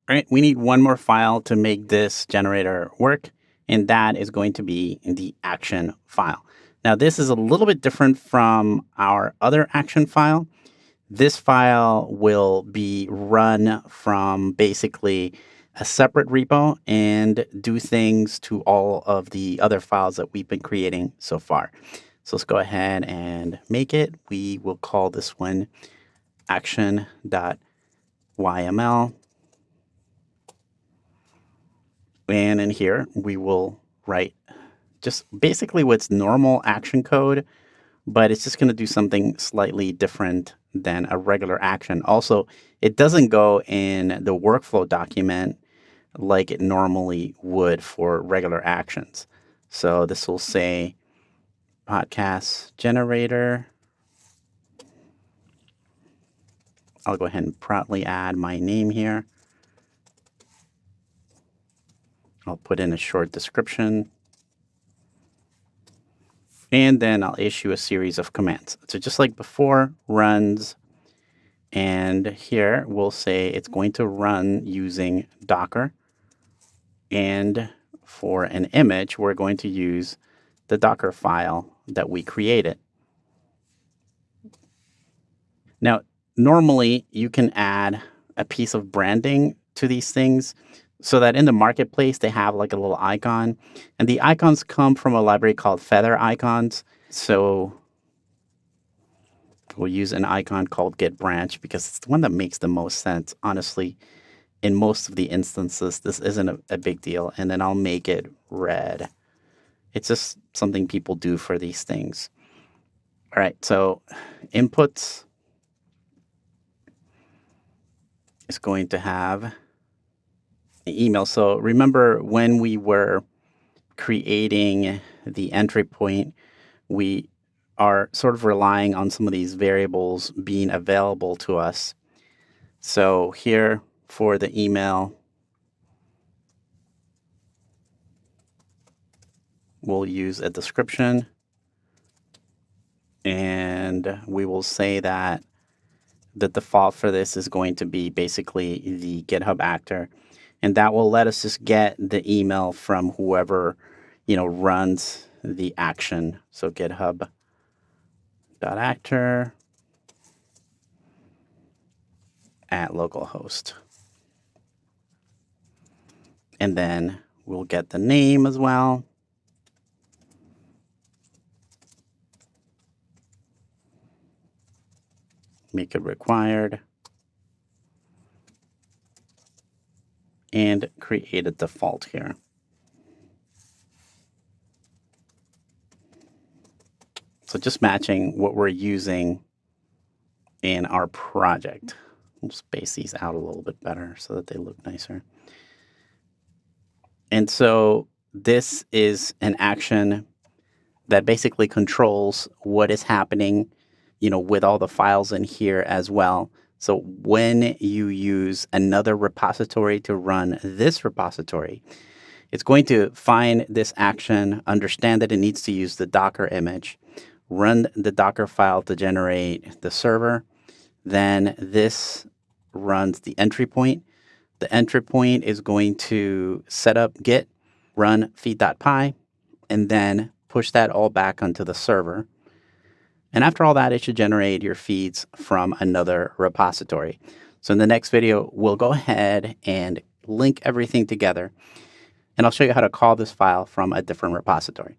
All right, we need one more file to make this generator work, and that is going to be the action file. Now, this is a little bit different from our other action file. This file will be run from basically a separate repo and do things to all of the other files that we've been creating so far. So let's go ahead and make it. We will call this one action.yml. And in here, we will write just basically what's normal action code, but it's just going to do something slightly different than a regular action. Also, it doesn't go in the workflow document like it normally would for regular actions. So this will say podcast generator. I'll go ahead and proudly add my name here. I'll put in a short description. And then I'll issue a series of commands. So just like before, runs. And here we'll say it's going to run using Docker. And for an image, we're going to use the Docker file that we created. Now, normally you can add a piece of branding to these things so that in the marketplace they have like a little icon, and the icons come from a library called Feather Icons. So we'll use an icon called Get Branch because it's the one that makes the most sense. Honestly, in most of the instances, this isn't a big deal. And then I'll make it red. It's just something people do for these things. All right, so inputs is going to have email. So remember when we were creating the entry point, we are sort of relying on some of these variables being available to us. So here for the email, we'll use a description, and we will say that the default for this is going to be basically the GitHub actor. And that will let us just get the email from whoever, runs the action. So github.actor at localhost. And then we'll get the name as well. Make it required. And create a default here. So just matching what we're using in our project. We'll space these out a little bit better so that they look nicer. And so this is an action that basically controls what is happening, with all the files in here as well. So when you use another repository to run this repository, it's going to find this action, understand that it needs to use the Docker image, run the Docker file to generate the server. Then this runs the entry point. The entry point is going to set up Git, run feed.py, and then push that all back onto the server. And after all that, it should generate your feeds from another repository. So in the next video, we'll go ahead and link everything together, and I'll show you how to call this file from a different repository.